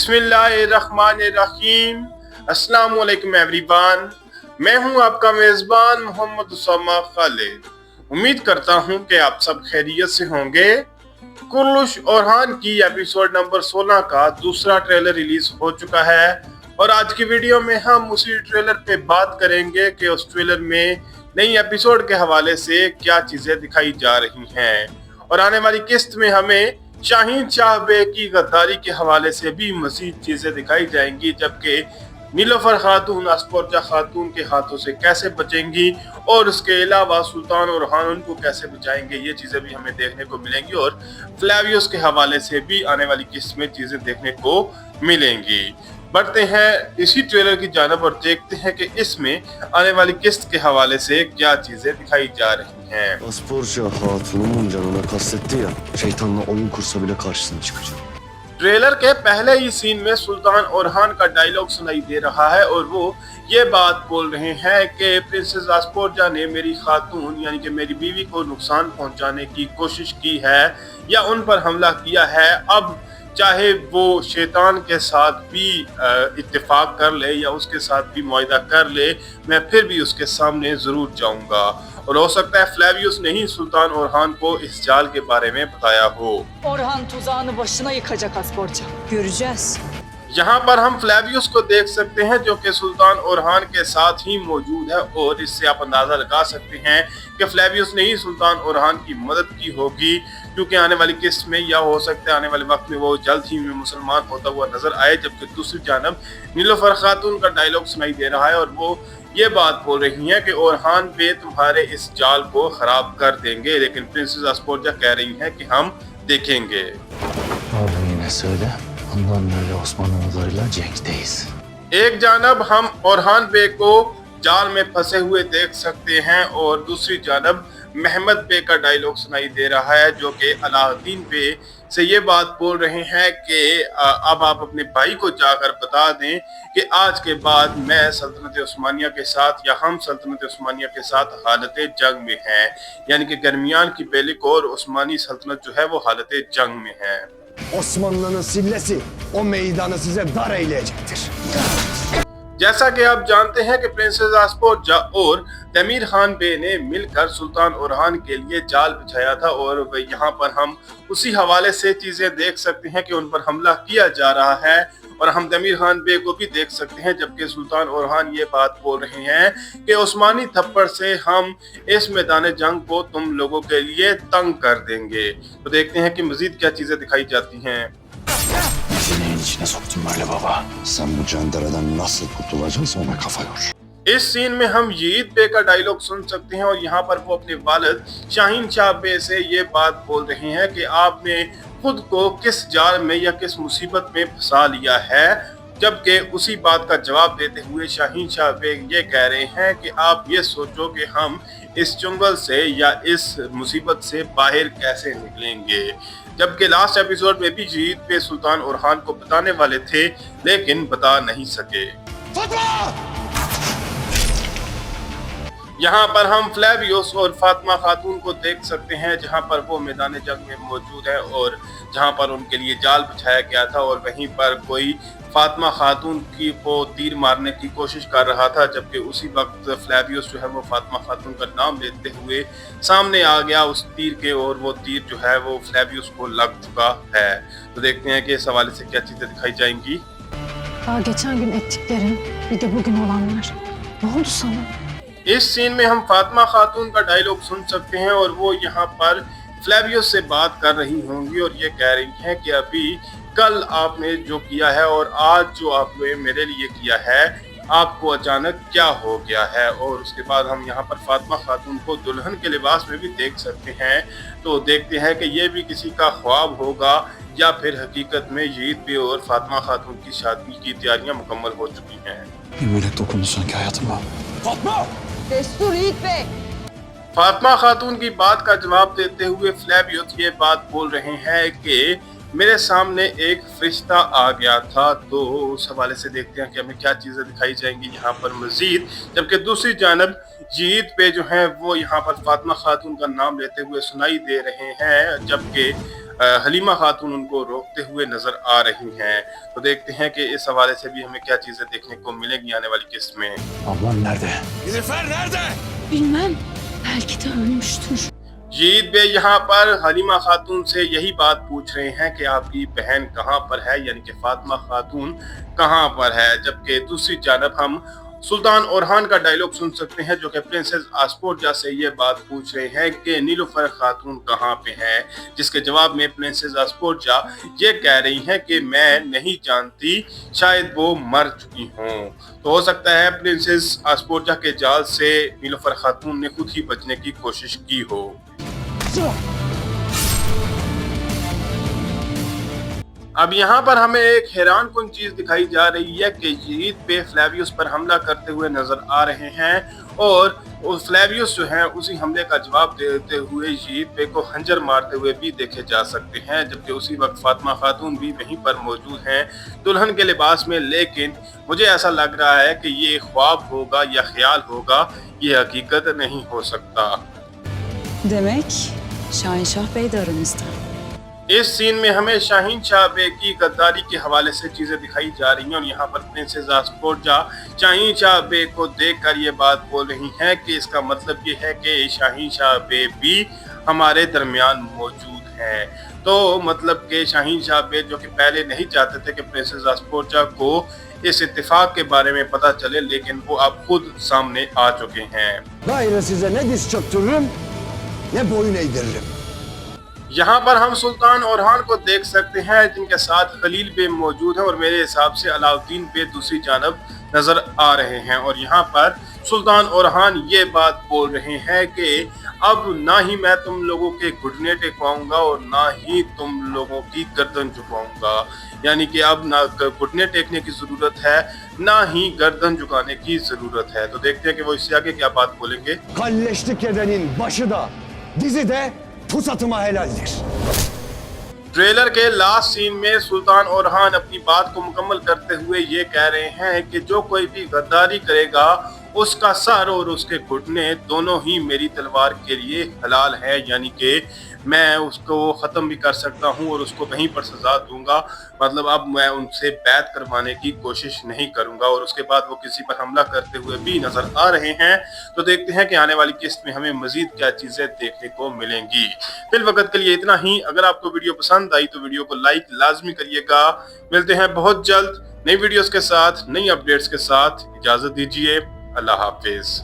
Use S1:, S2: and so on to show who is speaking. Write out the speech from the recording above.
S1: बिस्मिल्लाहिर्रहमानिर्रहीम। अस्सलाम वालेकुम एवरीवन। मैं हूं आपका मेज़बान मोहम्मद उसामा खालिद। उम्मीद करता हूं कि आप सब खैरियत से होंगे। कुर्लुश ओरहान की एपिसोड नंबर 16 का दूसरा ट्रेलर रिलीज हो चुका है और आज की वीडियो में हम उसी ट्रेलर पे बात करेंगे कि उस ट्रेलर में नई एपिसोड के हवाले से क्या चीजें दिखाई जा रही हैं और आने वाली किस्त में हमें शाहीन शाह बे की गद्दारी के हवाले से भी मजीद चीजें दिखाई जाएंगी, जबकि नीलोफर खातून अस्पोर्जा खातून के हाथों से कैसे बचेंगी और उसके अलावा सुल्तान ओरहान उनको कैसे बचाएंगे, ये चीजें भी हमें देखने को मिलेंगी और फ्लेवियस के हवाले से भी आने वाली किस्त में चीजें देखने को मिलेंगी। बढ़ते हैं इसी ट्रेलर की जानब और देखते हैं कि इसमें आने वाली किस्त के हवाले से क्या चीजें दिखाई जा रही हैं।
S2: Asporca hatunun canına kastetti ya, şeytanla oyun kursa bile karşısına çıkacak.
S1: Trailer के पहले ही सीन में सुल्तान ओरहान का डायलॉग सुनाई दे रहा है और वो ये बात बोल रहे हैं कि प्रिंसेस अस्पोर्जा ने मेरी खातून यानी कि मेरी बीवी को नुकसान पहुंचाने की कोशिश की है या उन पर हमला किया है। अब चाहे वो शैतान के साथ भी इत्तेफाक कर ले या उसके साथ भी मुआहदा कर ले, मैं फिर भी उसके सामने जरूर जाऊंगा। और हो सकता है फ्लेवियस ने ही सुल्तान ओरहान को इस जाल के बारे में बताया हो।
S3: Orhan tuzağını başına yıkacak Asporca. Göreceğiz.
S1: यहाँ पर हम फ्लेवियस को देख सकते हैं जो कि सुल्तान ओरहान के साथ ही मौजूद है और इससे आप अंदाजा लगा सकते हैं कि फ्लेवियस ने ही सुल्तान ओरहान की मदद की होगी, क्योंकि आने वाली किस्त में या हो सकता है आने वाले वक्त में वो जल्द ही में मुसलमान होता हुआ नजर आए। जबकि दूसरी जानब नीलोफर खातून का डायलॉग सुनाई दे रहा है और वो ये बात बोल रही हैं कि ओरहान बे तुम्हारे इस जाल को खराब कर देंगे, लेकिन प्रिंसेस अस्पोर्जा कह रही हैं कि हम देखेंगे।
S2: Abi yine söyle, ondan böyle Osmanlılarıyla cenkteyiz.
S1: एक जानब हम ओरहान बे को जाल में फंसे हुए देख सकते हैं और दूसरी जानब महमद बे का डायलॉग सुनाई दे रहा है जो कि अलाउद्दीन बे से ये बात बोल रहे हैं कि अब आप अपने भाई को जाकर बता दें कि आज के बाद मैं सल्तनत उस्मानिया के साथ या हम सल्तनत उस्मानिया के साथ हालत जंग में हैं, यानी कि दरमियान की बेलिक और उस्मानी सल्तनत जो है वो हालत जंग में है।
S2: Osmanlı'nın sillesi o meydanı size dar eyleyecektir.
S1: जैसा कि आप जानते हैं कि प्रिंसेस अस्पोर्जा और तमीर खान बे ने मिलकर सुल्तान ओरहान के लिए जाल बिछाया था और यहाँ पर हम उसी हवाले से चीजें देख सकते हैं कि उन पर हमला किया जा रहा है और हम तमीर खान बे को भी देख सकते हैं। जबकि सुल्तान ओरहान ये बात बोल रहे हैं कि उस्मानी थप्पड़ से हम इस मैदान जंग को तुम लोगों के लिए तंग कर देंगे। तो देखते हैं कि मजीद क्या चीजें दिखाई जाती हैं।
S2: Senin içine soktum böyle baba. Sen bu candaradan nasıl kurtulacaksın ona kafa yor.
S1: इस सीन में हम यीद बे का डायलॉग सुन सकते हैं और यहाँ पर वो अपने वालिद शाहीन शाह बे से ये बात बोल रहे हैं कि आपने खुद को किस जाल में या किस मुसीबत में फंसा लिया है। जबकि उसी बात का जवाब देते हुए शाहीन शाह बे ये कह रहे हैं कि आप ये सोचो कि हम इस चुंगल से या इस मुसीबत से बाहर कैसे निकलेंगे। जबकि लास्ट एपिसोड में भी यीद बे सुल्तान ओरहान को बताने वाले थे लेकिन बता नहीं सके। यहाँ पर हम फ्लेवियस और फातिमा खातून को देख सकते हैं जहाँ पर वो मैदान जंग में मौजूद है और जहाँ पर उनके लिए जाल बिछाया गया था और वहीं पर कोई फातिमा खातून की को तीर मारने की कोशिश कर रहा था। जबकि उसी वक्त फ्लेवियस जो है वो फातिमा खातून का नाम लेते हुए सामने आ गया उस तीर के और वो तीर जो है वो फ्लेवियस को लग चुका है। तो देखते हैं कि इस हवाले से क्या चीजें दिखाई जाएंगी।
S3: Daha geçen gün ettiklerin, bir de bugün olanlar. Ne oldu sana?
S1: इस सीन में हम फातिमा खातून का डायलॉग सुन सकते हैं और वो यहाँ पर फ्लेवियस से बात कर रही होंगी और ये कह रही हैं कि अभी कल आपने जो किया है और आज जो आपने मेरे लिए किया है आपको अचानक क्या हो गया है। और उसके बाद हम यहाँ पर फातिमा खातून को दुल्हन के लिबास में भी देख सकते हैं। तो देखते हैं कि ये भी किसी का ख्वाब होगा या फिर हकीकत में यीद बे और फातिमा खातून की शादी की तैयारियां मुकम्मल हो चुकी हैं।
S2: Böyle dokunursan ki hayatıma. Fatma!
S3: Destur Yiğit Bey.
S1: Fatima खातून की बात का जवाब देते हुए फ्लेवियस ये बात बोल रहे हैं कि मेरे सामने एक फरिश्ता आ गया था। तो उस हवाले से देखते हैं कि हमें क्या चीज़ें दिखाई जाएंगी यहाँ पर मजीद। जबकि दूसरी जानब यीद पे जो है वो यहाँ पर फातिमा खातून का नाम लेते हुए सुनाई दे रहे हैं। जबकि हलीमा खातून उनको रोकते हुए नजर आ रही हैं। तो देखते हैं कि इस हवाले से भी हमें क्या चीजें देखने को मिलेंगी आने वाली किस्त में।
S2: Ablam nerede?
S4: Nilüfer nerede?
S3: Bilmem. Belki de ölmüştür.
S1: जीत बे यहाँ पर हलीमा खातून से यही बात पूछ रहे हैं कि आपकी बहन कहाँ पर है, यानी कि फातिमा खातून कहाँ पर है। जबकि दूसरी जानब हम सुल्तान ओरहान का डायलॉग सुन सकते हैं जो कि प्रिंसेस आस्पोर्जा से ये बात पूछ रहे हैं कि नीलुफर खातून कहाँ पे है, जिसके जवाब में प्रिंसेस आस्पोर्जा ये कह रही हैं कि मैं नहीं जानती, शायद वो मर चुकी हों। तो हो सकता है प्रिंसेस आस्पोर्जा के जाल से नीलुफर खातून ने खुद ही बचने की कोशिश की हो। अब यहाँ पर हमें एक हैरान कुन चीज दिखाई जा रही है कि जीत पे फ्लेवियस पर हमला करते हुए नजर आ रहे हैं और फ्लेवियस जो है उसी हमले का जवाब देते हुए जीत पे को खंजर मारते हुए भी देखे जा सकते हैं। जबकि उसी वक्त फातिमा खातून भी वहीं पर मौजूद हैं दुल्हन के लिबास में। लेकिन मुझे ऐसा लग रहा है कि ये ख्वाब होगा या ख्याल होगा, ये हकीकत नहीं हो सकता।
S5: Demek Şahinşah Bey de aramızda.
S1: इस सीन में हमें शाहीन शाह बे की गद्दारी के हवाले से चीजें दिखाई जा रही हैं और यहाँ पर प्रिंसेस आस्पोर्जा शाहीन शाह बे को देखकर ये बात बोल रही हैं कि इसका मतलब ये है कि शाहीन शाह बे भी हमारे दरमियान मौजूद हैं। तो मतलब कि शाहीन शाह बे जो कि पहले नहीं चाहते थे कि प्रिंसेस आस्पोर्जा को इस इत्तेफाक के बारे में पता चले, लेकिन वो अब खुद सामने आ चुके हैं।
S2: Gayrı size ne diz çöktürürüm ne boyun eğdiririm.
S1: यहाँ पर हम सुल्तान ओरहान को देख सकते हैं जिनके साथ खलील बे मौजूद हैं और मेरे हिसाब से अलाउद्दीन बे दूसरी जानब नजर आ रहे हैं। और यहाँ पर सुल्तान ओरहान ये बात बोल रहे हैं कि अब ना ही मैं तुम लोगों के घुटने टेकवाऊंगा और ना ही तुम लोगों की गर्दन झुकाऊंगा, यानी कि अब ना घुटने टेकने की जरूरत है ना ही गर्दन झुकाने की जरूरत है। तो देखते हैं कि वो इससे आगे क्या बात बोलेंगे।
S2: Kalleşlik edenin başı da dizi de pusatıma helaldir.
S1: Trailer के लास्ट सीन में सुल्तान ओरहान अपनी बात को मुकम्मल करते हुए ये कह रहे हैं कि जो कोई भी गद्दारी करेगा उसका सर और उसके घुटने दोनों ही मेरी तलवार के लिए हलाल है, यानी कि मैं उसको ख़त्म भी कर सकता हूं और उसको वहीं पर सजा दूंगा। मतलब अब मैं उनसे बैत करवाने की कोशिश नहीं करूंगा। और उसके बाद वो किसी पर हमला करते हुए भी नजर आ रहे हैं। तो देखते हैं कि आने वाली किस्त में हमें मजीद क्या चीजें देखने को मिलेंगी। फिल वक्त के लिए इतना ही। अगर आपको वीडियो पसंद आई तो वीडियो को लाइक लाजमी करिएगा। मिलते हैं बहुत जल्द नई वीडियोस के साथ, नई अपडेट्स के साथ। इजाजत दीजिए, अल्लाह हाफिज।